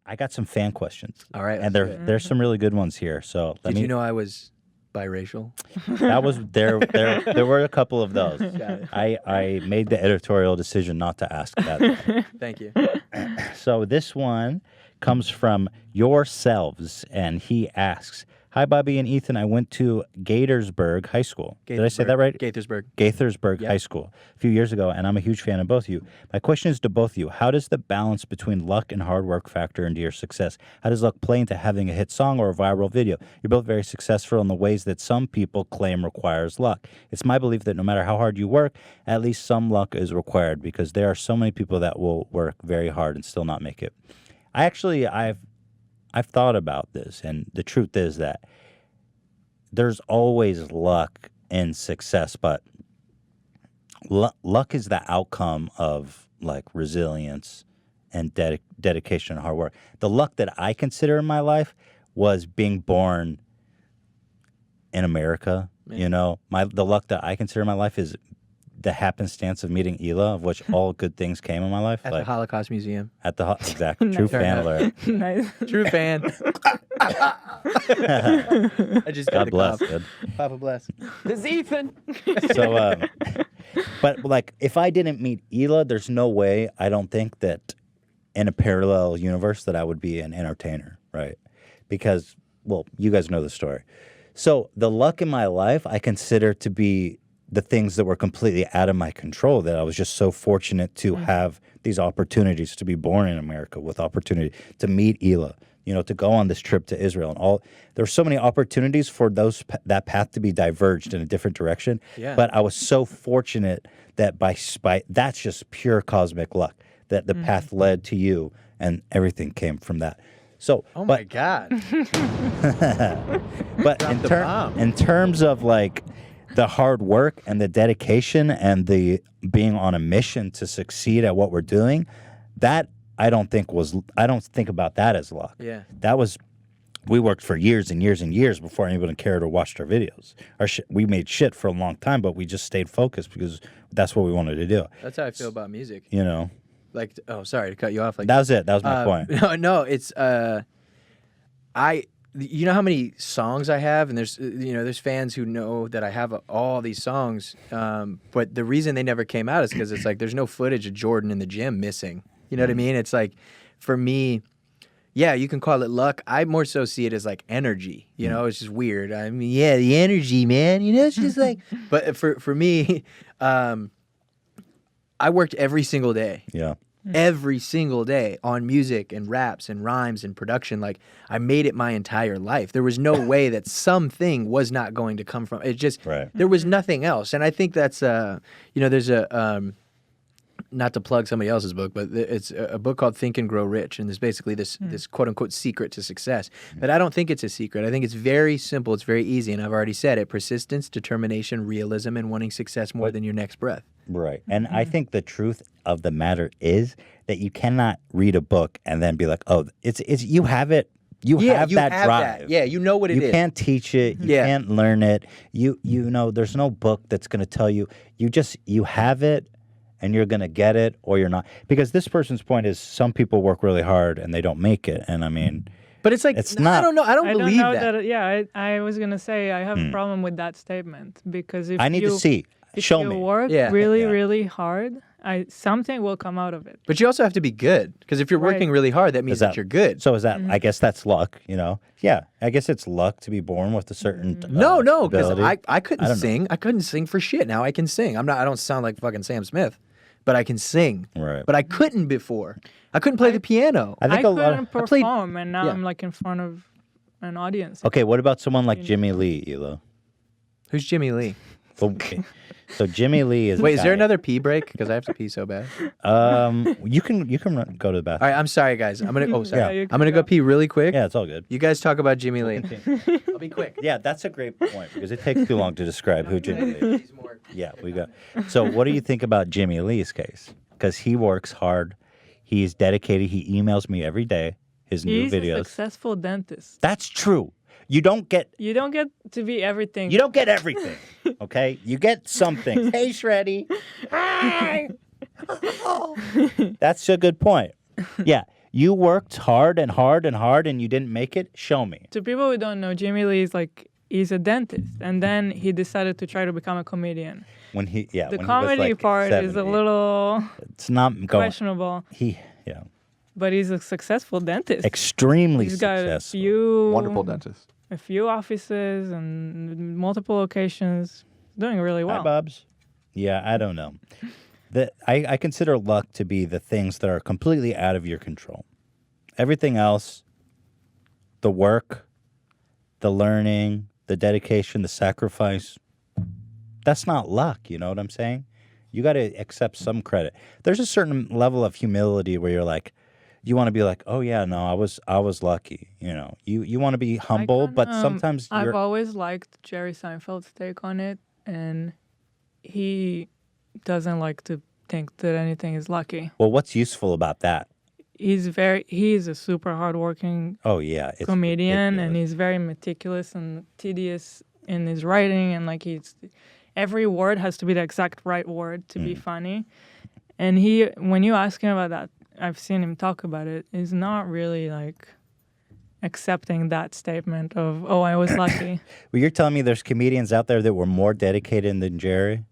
I got some fan questions. All right. And there's some really good ones here. So Did you know I was biracial? That was there were a couple of those. Got it. I made the editorial decision not to ask that. Thank you. So this one comes from Yourselves, and he asks, "Hi, Bobby and Ethan. I went to Gaithersburg High School. Did I say that right? Gaithersburg High School a few years ago, and I'm a huge fan of both of you. My question is to both of you: how does the balance between luck and hard work factor into your success? How does luck play into having a hit song or a viral video? You're both very successful in the ways that some people claim requires luck. It's my belief that no matter how hard you work, at least some luck is required, because there are so many people that will work very hard and still not make it." I've thought about this, and the truth is that there's always luck in success, but luck is the outcome of like resilience and dedication and hard work. The luck that I consider in my life was being born in America. Man. You know, the luck that I consider in my life is the happenstance of meeting Hila, of which all good things came in my life. At the Holocaust Museum. At the exactly. True fan alert. Nice. True fan. I just God bless, dude. Papa bless. This is Ethan. So, but like, if I didn't meet Hila, there's no way, I don't think, that in a parallel universe that I would be an entertainer, right? Because, well, you guys know the story. So the luck in my life I consider to be the things that were completely out of my control, that I was just so fortunate to have these opportunities to be born in America, with opportunity to meet Hila, you know, to go on this trip to Israel, and all. There were so many opportunities for that path to be diverged in a different direction. Yeah. But I was so fortunate that by that's just pure cosmic luck, that the path led to you, and everything came from that. So, my God. But in terms of like the hard work and the dedication and the being on a mission to succeed at what we're doing, that I don't think about that as luck. Yeah. That was, we worked for years and years and years before anybody cared or watched our videos. We made shit for a long time, but we just stayed focused because that's what we wanted to do. That's how I feel about music. You know? Like, oh, sorry to cut you off. Like that was it. That was my point. No, it's you know how many songs I have, and there's fans who know that I have all these songs, but the reason they never came out is because it's like there's no footage of Jordan in the gym missing. You know what I mean? It's like, for me, yeah, you can call it luck. I more so see it as like energy. You know, it's just weird. I mean, yeah, the energy, man. You know, it's just like. But for me, I worked every single day. Yeah. Every single day on music and raps and rhymes and production. Like, I made it my entire life. There was no way that something was not going to come from it. Just there was nothing else. And I think that's there's a not to plug somebody else's book, but it's a book called Think and Grow Rich, and there's basically this quote unquote secret to success. But I don't think it's a secret. I think it's very simple. It's very easy, and I've already said it: persistence, determination, realism, and wanting success more than your next breath. Right. And I think the truth of the matter is that you cannot read a book and then be like, oh, it's you have it. You have that drive. That. Yeah, you know what it is. You can't teach it. You can't learn it. You know, there's no book that's going to tell you. You have it, and you're going to get it, or you're not. Because this person's point is some people work really hard and they don't make it. And I mean, but it's like, it's not. I don't know. I don't believe that. Yeah, I was going to say I have a problem with that statement, because if I need to see. Show me. If you work really hard, something will come out of it. But you also have to be good, because if you're working really hard, that means that you're good. So is that? I guess that's luck. You know? Yeah, I guess it's luck to be born with a certain. No, because I couldn't sing. I couldn't sing for shit. Now I can sing. I don't sound like fucking Sam Smith, but I can sing. Right. But I couldn't before. I couldn't play the piano. I couldn't perform, and now I'm like in front of an audience. Okay, what about someone like Jimmy Lee, Hila? Who's Jimmy Lee? Okay. So Jimmy Lee is. Wait, is there another pee break? Because I have to pee so bad. You can go to the bathroom. All right, I'm sorry, guys. I'm gonna. Oh, sorry. I'm gonna go pee really quick. Yeah, it's all good. You guys talk about Jimmy Lee. I'll be quick. Yeah, that's a great point, because it takes too long to describe who Jimmy Lee is. Yeah, we got. So, what do you think about Jimmy Lee's case? Because he works hard, he's dedicated. He emails me every day. His new videos. He's a successful dentist. That's true. You don't get to be everything. You don't get everything, okay? You get something. Hey, Shreddy. Hi. That's a good point. Yeah, You worked hard and hard and hard and you didn't make it? Show me. To people who don't know, Jimmy Lee is like, he's a dentist. And then he decided to try to become a comedian. When he, yeah. The when comedy he was like part 70. is a little it's not questionable. Yeah. But he's a successful dentist. Extremely he's successful. Got a few, wonderful dentist. A few offices and multiple locations. Doing really well. Hi, Bubs. Yeah, I don't know. I consider luck to be the things that are completely out of your control. Everything else, the work, the learning, the dedication, the sacrifice, that's not luck, you know what I'm saying? You got to accept some credit. There's a certain level of humility where you're like, you want to be like, oh yeah, no, I was lucky, you know. You want to be humble, but sometimes I've always liked Jerry Seinfeld's take on it, and he doesn't like to think that anything is lucky. Well, what's useful about that? He's a super hardworking comedian, and he's very meticulous and tedious in his writing, and like every word has to be the exact right word to be funny. And when you ask him about that, I've seen him talk about it, he's not really like accepting that statement of, oh, I was lucky. Well, you're telling me there's comedians out there that were more dedicated than Jerry?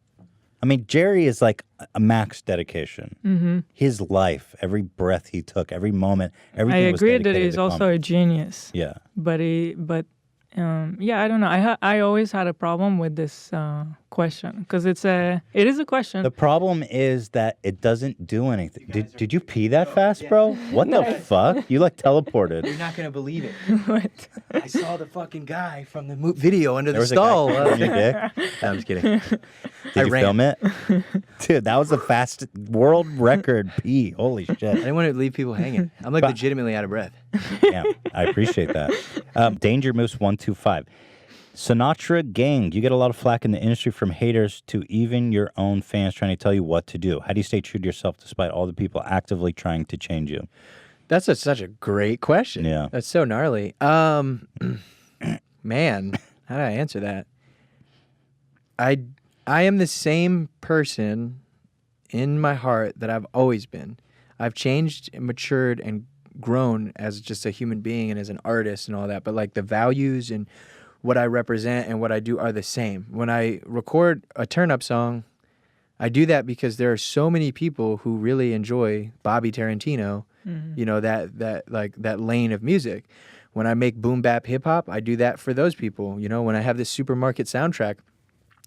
I mean, Jerry is like a max dedication. Mm-hmm. His life, every breath he took, every moment, everything. I agree that he's also a genius. Yeah. But I don't know. I always had a problem with this question because it is a question. The problem is that it doesn't do anything. Did you pee that fast, bro? What the fuck? You like teleported. You're not gonna believe it. What? I saw the fucking guy from the video under there the stall. Was a guy your dick? No, I'm just kidding. Did you film it? Dude, that was the fastest world record pee. Holy shit. I didn't want to leave people hanging. I'm like legitimately out of breath. Yeah, I appreciate that. Danger Moose 125. Sinatra gang, you get a lot of flack in the industry from haters to even your own fans trying to tell you what to do. How do you stay true to yourself despite all the people actively trying to change you? That's such a great question. Yeah. That's so gnarly. Man, how do I answer that? I am the same person in my heart that I've always been. I've changed and matured and grown as just a human being and as an artist and all that, but like the values and what I represent and what I do are the same. When I record a turn-up song, I do that because there are so many people who really enjoy Bobby Tarantino, you know, that lane of music. When I make boom bap hip hop, I do that for those people. You know, when I have this supermarket soundtrack,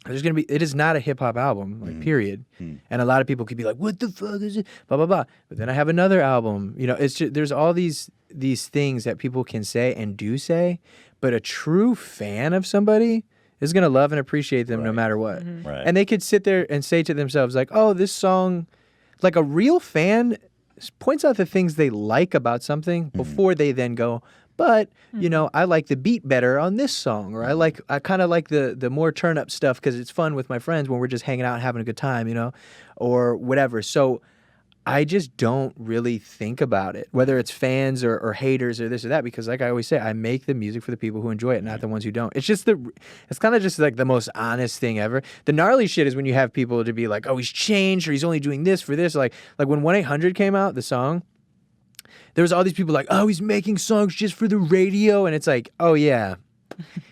it is not a hip hop album, like period. And a lot of people could be like, what the fuck is it? Blah, blah, blah. But then I have another album. You know, it's just, there's all these things that people can say and do say, but a true fan of somebody is going to love and appreciate them no matter what. Right. And they could sit there and say to themselves like, oh, this song, like a real fan points out the things they like about something before they then go, but, you know, I like the beat better on this song, or I kind of like the more turn up stuff because it's fun with my friends when we're just hanging out and having a good time, you know, or whatever. So I just don't really think about it, whether it's fans or haters or this or that, because like I always say, I make the music for the people who enjoy it, not the ones who don't. It's just it's kind of just like the most honest thing ever. The gnarly shit is when you have people to be like, oh, he's changed, or he's only doing this for this. Like when 1-800 came out, the song, there was all these people like, oh, he's making songs just for the radio. And it's like, oh, yeah.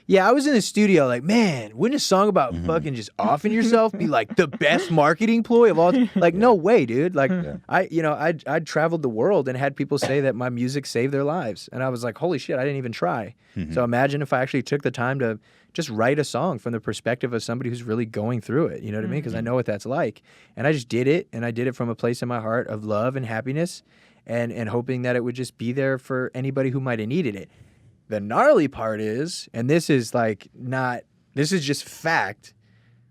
Yeah, I was in the studio like, man, wouldn't a song about fucking just offing yourself be like the best marketing ploy of all time? Like, no way, dude. Like, I traveled the world and had people say that my music saved their lives. And I was like, holy shit, I didn't even try. So imagine if I actually took the time to just write a song from the perspective of somebody who's really going through it. You know what I mean? Because I know what that's like. And I just did it. And I did it from a place in my heart of love and happiness. And hoping that it would just be there for anybody who might have needed it. The gnarly part is, and this is just fact,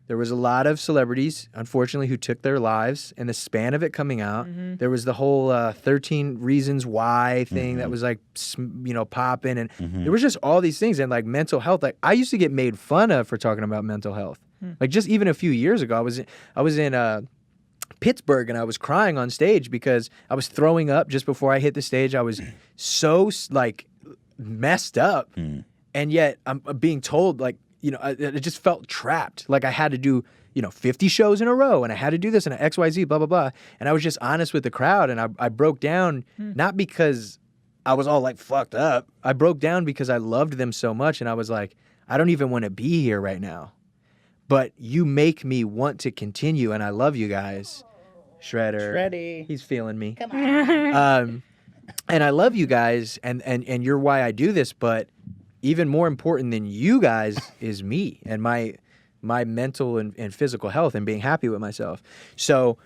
there was a lot of celebrities, unfortunately, who took their lives in the span of it coming out. There was the whole 13 Reasons Why thing that was like, you know, popping. And there was just all these things. And like mental health, like I used to get made fun of for talking about mental health. Like just even a few years ago, I was in Pittsburgh and I was crying on stage because I was throwing up just before I hit the stage. I was so like messed up, and yet I'm being told like I just felt trapped. Like I had to do, 50 shows in a row, and I had to do this and XYZ, blah, blah, blah. And I was just honest with the crowd, and I broke down, not because I was all like fucked up. I broke down because I loved them so much, and I was like, I don't even want to be here right now. But you make me want to continue, and I love you guys. Shreddy. He's feeling me. Come on. And I love you guys, and you're why I do this, but even more important than you guys is me and my mental and physical health and being happy with myself. So,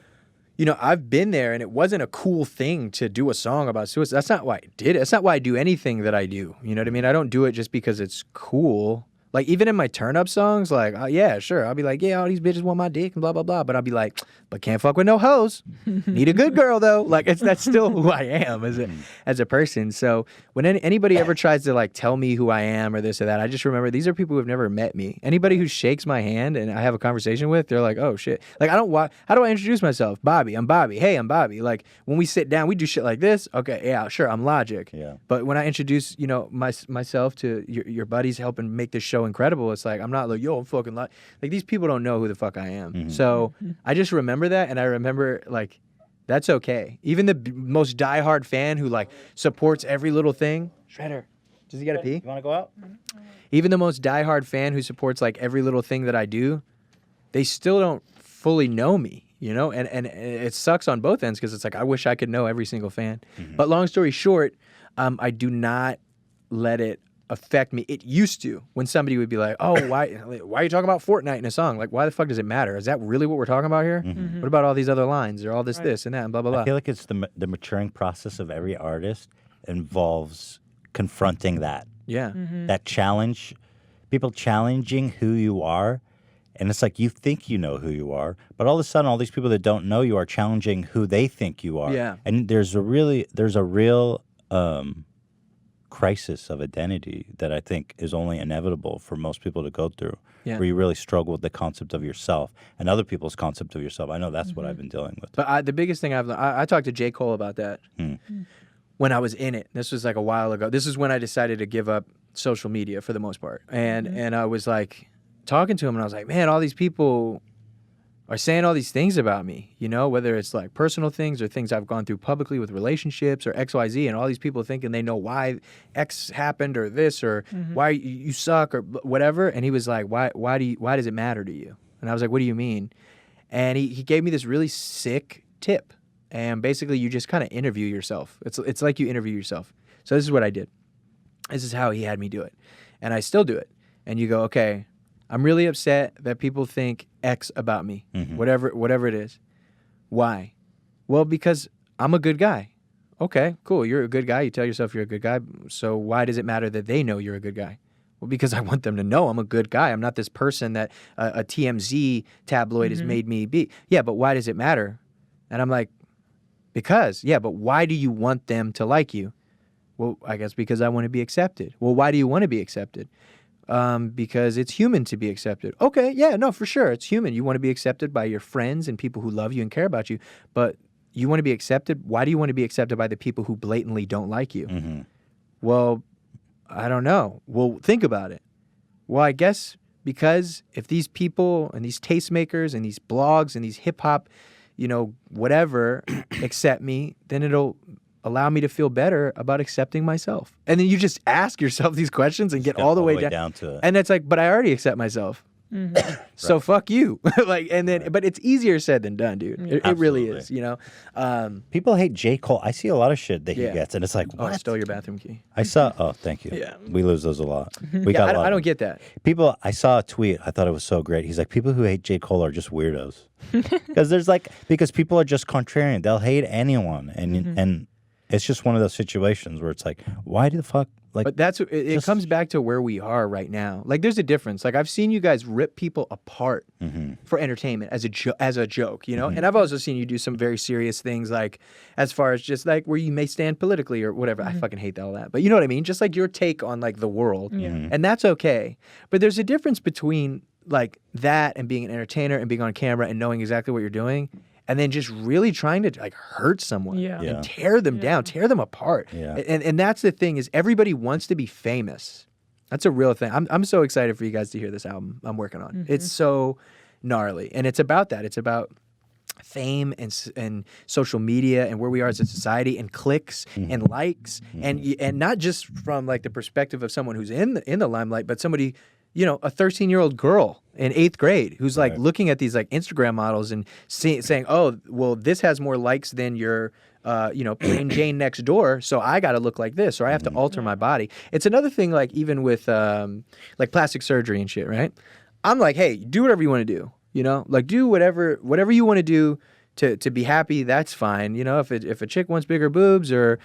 I've been there, and it wasn't a cool thing to do a song about suicide. That's not why I did it. That's not why I do anything that I do. You know what I mean? I don't do it just because it's cool. Like, even in my turn-up songs, like, yeah, sure. I'll be like, yeah, all these bitches want my dick and blah, blah, blah. But I'll be like, but can't fuck with no hoes. Need a good girl, though. Like, that's still who I am as a person. So when anybody ever tries to, like, tell me who I am or this or that, I just remember these are people who have never met me. Anybody who shakes my hand and I have a conversation with, they're like, oh, shit. Like, how do I introduce myself? Bobby. I'm Bobby. Hey, I'm Bobby. Like, when we sit down, we do shit like this. Okay, yeah, sure, I'm Logic. Yeah. But when I introduce, myself to your buddies helping make this show incredible, it's like I'm not like, yo, I'm fucking like these people don't know who the fuck I am. Mm-hmm. So I just remember that, and I remember like that's okay. Even the most diehard fan who like supports every little thing. Shredder, does he gotta pee? You want to go out? Even the most diehard fan who supports like every little thing that I do, they still don't fully know me. And it sucks on both ends because it's like I wish I could know every single fan. Mm-hmm. But long story short, I do not let it affect me. It used to, when somebody would be like, oh, why are you talking about Fortnite in a song? Like, why the fuck does it matter? Is that really what we're talking about here? Mm-hmm. What about all these other lines or all this and that and blah, blah, blah? I feel like it's the maturing process of every artist involves confronting that. Yeah. Mm-hmm. That challenge, people challenging who you are. And it's like you think you know who you are, but all of a sudden, all these people that don't know you are challenging who they think you are. Yeah. And there's a real crisis of identity that I think is only inevitable for most people to go through, where you really struggle with the concept of yourself and other people's concept of yourself. I know that's what I've been dealing with. But the biggest thing I talked to J. Cole about that when I was in it. This was like a while ago. This is when I decided to give up social media for the most part. And I was like talking to him, and I was like, man, all these people are saying all these things about me, whether it's like personal things or things I've gone through publicly with relationships or XYZ, and all these people thinking they know why X happened or this or why you suck or whatever. And he was like, why does it matter to you? And I was like, what do you mean? And he gave me this really sick tip. And basically you just kind of interview yourself. It's like you interview yourself. So this is what I did. This is how he had me do it. And I still do it. And you go, okay, I'm really upset that people think X about me, whatever it is. Why? Well, because I'm a good guy. Okay, cool. You're a good guy. You tell yourself you're a good guy. So why does it matter that they know you're a good guy? Well, because I want them to know I'm a good guy. I'm not this person that a TMZ tabloid has made me be. Yeah, but why does it matter? And I'm like, because. Yeah, but why do you want them to like you? Well, I guess because I want to be accepted. Well, why do you want to be accepted? Because it's human to be accepted. Okay, yeah, no, for sure. It's human. You want to be accepted by your friends and people who love you and care about you. But you want to be accepted? Why do you want to be accepted by the people who blatantly don't like you? Mm-hmm. Well, I don't know. Well, think about it. Well, I guess because if these people and these tastemakers and these blogs and these hip-hop, whatever, accept me, then it'll allow me to feel better about accepting myself. And then you just ask yourself these questions and get all the way down to it. And it's like, but I already accept myself. Mm-hmm. So fuck you. But it's easier said than done, dude. It really is, People hate J. Cole. I see a lot of shit that he gets, and it's like, what? Oh, I stole your bathroom key. Thank you. Yeah. We lose those a lot. I don't get that. I saw a tweet. I thought it was so great. He's like, people who hate J. Cole are just weirdos. Because people are just contrarian. They'll hate anyone. And it's just one of those situations where it's like, why the fuck? But it comes back to where we are right now. Like, there's a difference. Like, I've seen you guys rip people apart for entertainment as a joke, And I've also seen you do some very serious things, like as far as just like where you may stand politically or whatever. I fucking hate all that, but you know what I mean. Just like your take on like the world, and that's okay. But there's a difference between like that and being an entertainer and being on camera and knowing exactly what you're doing. And then just really trying to like hurt someone and tear them down, tear them apart. Yeah. And that's the thing is everybody wants to be famous. That's a real thing. I'm so excited for you guys to hear this album I'm working on. It's so gnarly, and it's about that. It's about fame and social media and where we are as a society and clicks and likes and not just from like the perspective of someone who's in the limelight, but somebody, you know, a 13-year-old girl in 8th grade who's like looking at these like Instagram models and saying, oh, well, this has more likes than your you know, plain Jane next door, so I got to look like this, or I have to alter my body. It's another thing, like even with like plastic surgery and shit, right? I'm like, hey, do whatever you want to do. You know, like do whatever you want to do to be happy. That's fine. You know, if a chick wants bigger boobs, or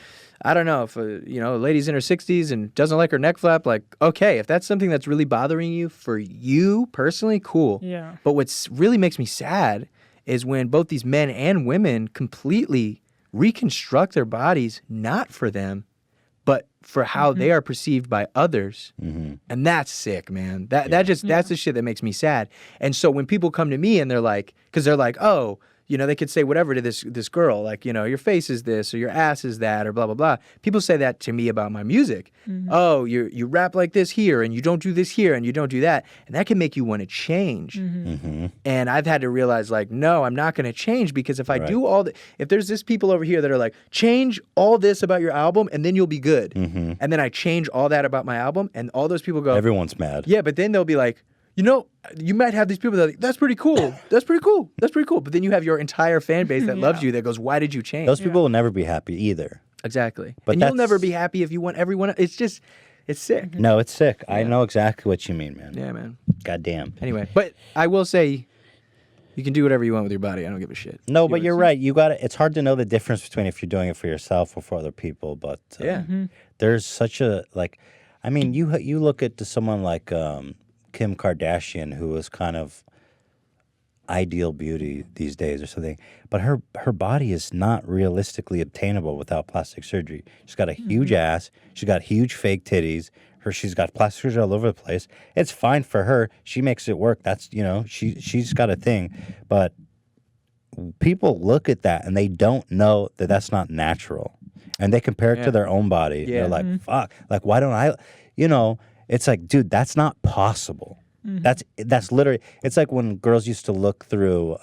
I don't know, if you know, a lady's in her 60s and doesn't like her neck flap, like okay, if that's something that's really bothering you for you personally, cool. Yeah. But what's really makes me sad is when both these men and women completely reconstruct their bodies not for them, but for how they are perceived by others. And that's sick, man. That's the shit that makes me sad. And so when people come to me and they're like, because they're like, oh, you know, they could say whatever to this girl, like, you know, your face is this or your ass is that or blah, blah, blah. People say that to me about my music. Oh, you rap like this here and you don't do this here and you don't do that. And that can make you want to change. And I've had to realize, like, no, I'm not going to change, because if I do if there's this people over here that are like, change all this about your album and then you'll be good. And then I change all that about my album and all those people go, everyone's mad. Yeah, but then they'll be like, you know, you might have these people that are like, that's pretty cool. That's pretty cool. That's pretty cool. But then you have your entire fan base that loves you that goes, why did you change? Those people will never be happy either. Exactly. But you'll never be happy if you want everyone. It's just, it's sick. No, it's sick. I know exactly what you mean, man. Yeah, man. Goddamn. Anyway, but I will say, you can do whatever you want with your body. I don't give a shit. No, but you're right. You got it's hard to know the difference between if you're doing it for yourself or for other people. But there's such a, like, I mean, you look at someone like Kim Kardashian, who is kind of ideal beauty these days or something, but her body is not realistically obtainable without plastic surgery. She's got a huge ass. She's got huge fake titties. She's got plastic surgery all over the place. It's fine for her. She makes it work. That's, you know, she's got a thing. But people look at that and they don't know that that's not natural. And they compare it to their own body. They're like, fuck, like, why don't I, you know, it's like, dude, that's not possible. That's literally, it's like when girls used to look through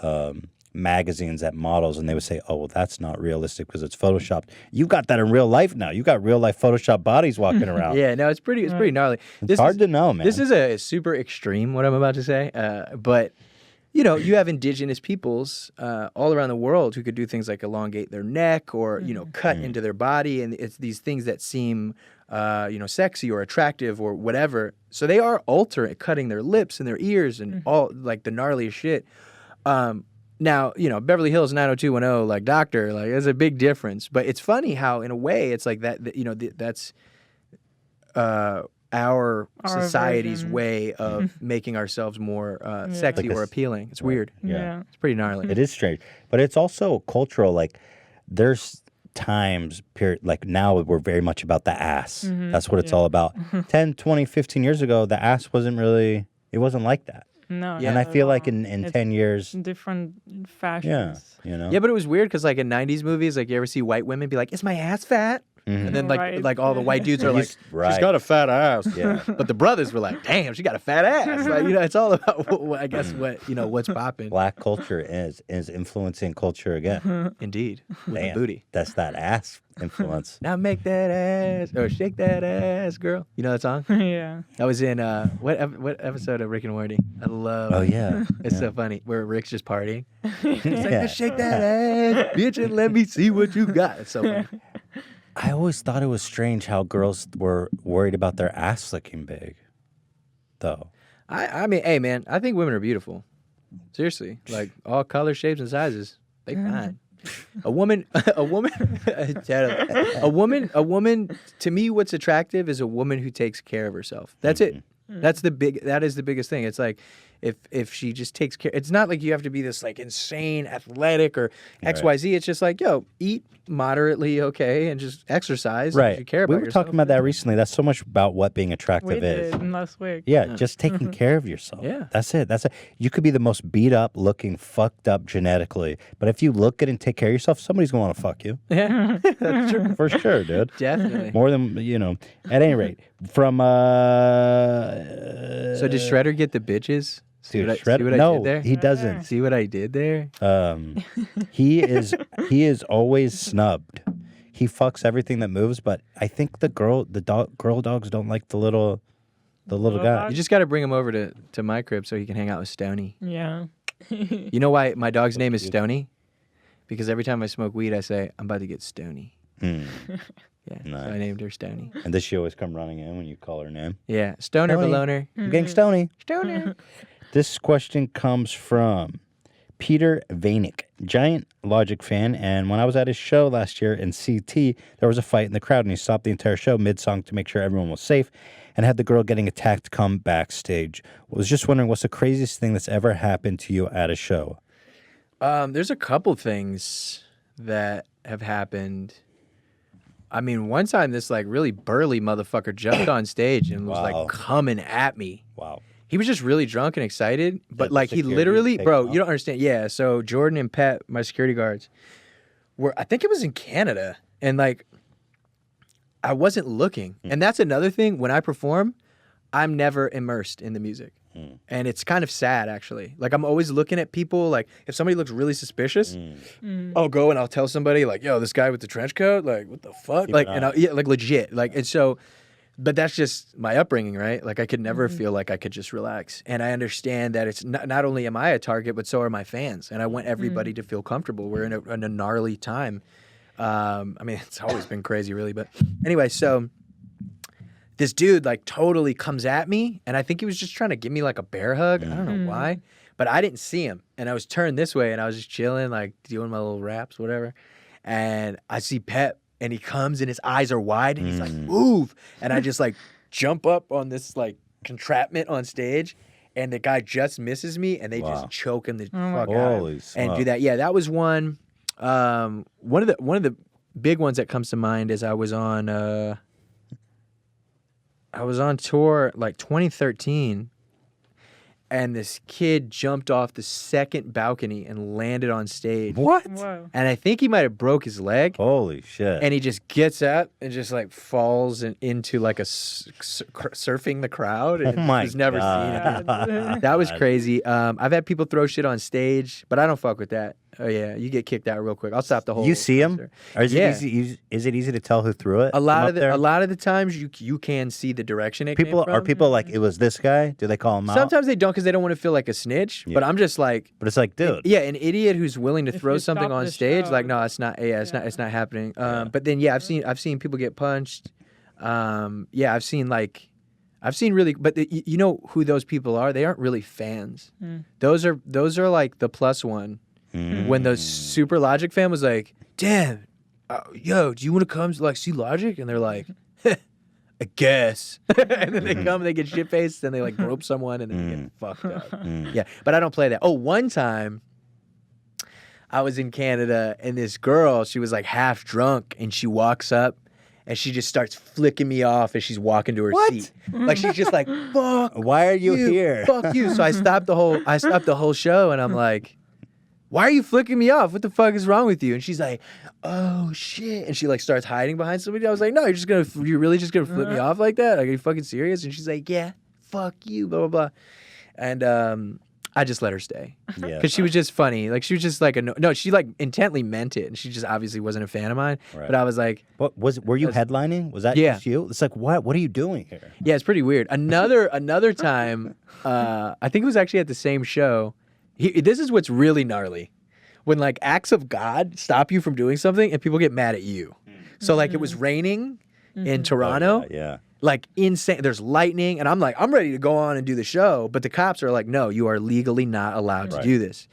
magazines at models and they would say, oh, well, that's not realistic because it's photoshopped. You got that in real life now. You got real life Photoshop bodies walking around. Yeah, no, it's pretty gnarly. It's hard to know, man. This is a super extreme, what I'm about to say, but you know, you have indigenous peoples all around the world who could do things like elongate their neck or, you know, cut into their body. And it's these things that seem, you know, sexy or attractive or whatever. So they are cutting their lips and their ears and all like the gnarliest shit. Now, you know, Beverly Hills 90210, like doctor, like there's a big difference. But it's funny how, in a way, it's like that you know, that's our society's version. Way of making ourselves more sexy or appealing. It's weird. Yeah. It's pretty gnarly. It is strange. But it's also cultural. Like, there's times, like now we're very much about the ass. That's what it's all about. 10, 20, 15 years ago, the ass wasn't like that. No. And I feel like in 10 years... different fashions. Yeah, you know? Yeah, but it was weird because like in 90s movies, like you ever see white women be like, is my ass fat? And then like all the white dudes are like, she's got a fat ass. Yeah. But the brothers were like, damn, she got a fat ass. Like, you know, it's all about, I guess, what's popping. Black culture is influencing culture again. Indeed. With Damn, the booty. That's that ass influence. Now make that ass, or shake that ass, girl. You know that song? Yeah. That was in, what episode of Rick and Morty? I love Oh, yeah. It's so funny, where Rick's just partying. It's like, just shake that ass, bitch, and let me see what you got. It's so funny. I always thought it was strange how girls were worried about their ass looking big, though. I mean, hey, man, I think women are beautiful. Seriously. Like, all colors, shapes, and sizes. They fine. A woman, to me, what's attractive is a woman who takes care of herself. That's it. That is the biggest thing. It's like, if she just takes care. It's not like you have to be this like insane athletic or XYZ. It's just like, yo, eat moderately okay and just exercise. Right. You care about we were yourself. talking about that recently. That's so much about what being attractive is. Last week. Yeah, just taking care of yourself. Yeah. That's it. You could be the most beat up looking, fucked up genetically, but if you look good and take care of yourself, somebody's going to want to fuck you. Yeah, that's true. For sure, dude. Definitely. More than, at any rate, from So does Shredder get the bitches? See dude, what Shredder, I no, did there? he doesn't. See what I did there? He is always snubbed. He fucks everything that moves, but I think girl dogs don't like the little guy. You just got to bring him over to my crib so he can hang out with Stony. Yeah. You know why my dog's name is Stony? Because every time I smoke weed, I say, I'm about to get Stony. Yeah, Nice. so I named her Stony. And does she always come running in when you call her name? Yeah, Stoner Stony. Beloner. I'm getting Stony. Stoner. This question comes from Peter Vainick, giant Logic fan, and when I was at his show last year in CT, there was a fight in the crowd, and he stopped the entire show mid-song to make sure everyone was safe, and had the girl getting attacked come backstage. I was just wondering, what's the craziest thing that's ever happened to you at a show? There's a couple things that have happened. I mean, one time this like really burly motherfucker jumped on stage and was like coming at me. Wow. He was just really drunk and excited, but like he literally, bro, you don't understand. Yeah, so Jordan and Pat, my security guards, I think it was in Canada, and like I wasn't looking. And that's another thing, when I perform, I'm never immersed in the music. And it's kind of sad, actually. Like, I'm always looking at people. Like, if somebody looks really suspicious, I'll go and I'll tell somebody, like, yo, this guy with the trench coat, like, what the fuck? Like, and like, legit. Like, and so, but that's just my upbringing, right? Like, I could never feel like I could just relax. And I understand that it's not only am I a target, but so are my fans. And I want everybody to feel comfortable. We're in a gnarly time. I mean, it's always been crazy, really. But anyway, so this dude like totally comes at me, and I think he was just trying to give me like a bear hug. I don't know why, but I didn't see him, and I was turned this way, and I was just chilling, like doing my little raps, whatever. And I see Pep, and he comes, and his eyes are wide, and he's like, "Move!" And I just like jump up on this like contraptment on stage, and the guy just misses me, and they just choke him the fuck out and do that. Yeah, that was one. One of the big ones that comes to mind is I was on tour like 2013, and this kid jumped off the second balcony and landed on stage. What? Whoa. And I think he might have broke his leg. Holy shit. And he just gets up and just like falls into like a surfing the crowd. And he's never seen it. That was crazy. I've had people throw shit on stage, but I don't fuck with that. Oh yeah, you get kicked out real quick. I'll stop the whole. You see him? Or is Yeah. it easy? Is it easy to tell who threw it? A lot of the times you can see the direction it came from. Are people like, it was this guy? Do they call him out? Sometimes they don't, because they don't want to feel like a snitch. But I'm just like, But it's like, dude. yeah, an idiot who's willing to throw you something stop on the stage, show, like, no, it's not. Yeah, it's not happening. But then I've seen people get punched. I've seen really, but you know who those people are? They aren't really fans. Those are like the plus one. When the Super Logic fan was like, damn, yo, do you want to come like see Logic? And they're like, I guess. And then they come and they get shit faced and they like grope someone and then they get fucked up. Yeah, but I don't play that. Oh, one time I was in Canada and this girl, she was like half drunk, and she walks up and she just starts flicking me off as she's walking to her seat. Like, she's just like, fuck. Why are you here? Fuck you. So I stopped the whole show, and I'm like, why are you flicking me off? What the fuck is wrong with you? And she's like, oh shit. And she like starts hiding behind somebody. I was like, no, you're really just gonna flip me off like that? Like, are you fucking serious? And she's like, yeah, fuck you, blah, blah, blah. And I just let her stay. Yeah. Because she was just funny. Like, she was just like, no, she like intently meant it. And she just obviously wasn't a fan of mine. Right. But I was like, were you headlining? Was that just you? It's like, what are you doing here? Yeah, it's pretty weird. Another time, I think it was actually at the same show. This is what's really gnarly. When like acts of God stop you from doing something and people get mad at you. So like, it was raining in Toronto. Yeah. Like, insane. There's lightning, and I'm like, I'm ready to go on and do the show, but the cops are like, no, you are legally not allowed to do this.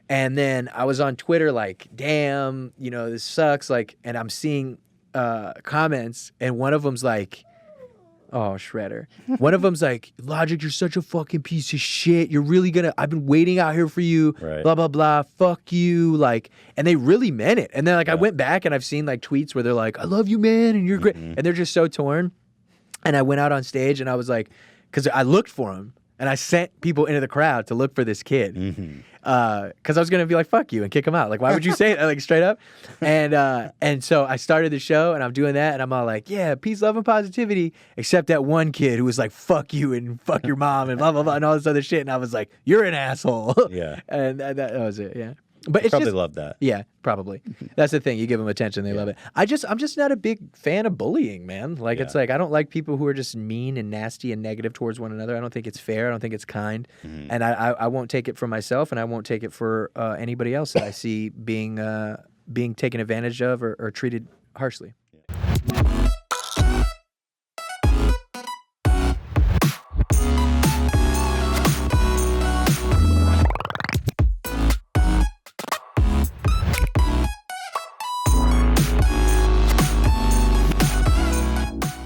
And then I was on Twitter like, damn, this sucks. Like, and I'm seeing comments, and one of them's like, Oh, Shredder. One of them's like, Logic, you're such a fucking piece of shit. You're really gonna, I've been waiting out here for you, right. blah, blah, blah. Fuck you. Like, and they really meant it. And then like, I went back and I've seen like tweets where they're like, I love you, man. And you're great. And they're just so torn. And I went out on stage and I was like, because I looked for him. And I sent people into the crowd to look for this kid. Because I was going to be like, fuck you, and kick him out. Like, why would you say it? Like, straight up? And so I started the show, and I'm doing that, and I'm all like, yeah, peace, love, and positivity, except that one kid who was like, fuck you, and fuck your mom, and blah, blah, blah, and all this other shit. And I was like, you're an asshole. Yeah. And that was it, yeah. But it's probably just, love that. Yeah, probably. That's the thing. You give them attention, they love it. I'm just not a big fan of bullying, man. Like it's like I don't like people who are just mean and nasty and negative towards one another. I don't think it's fair. I don't think it's kind. And I won't take it for myself, and I won't take it for anybody else that I see being taken advantage of or treated harshly.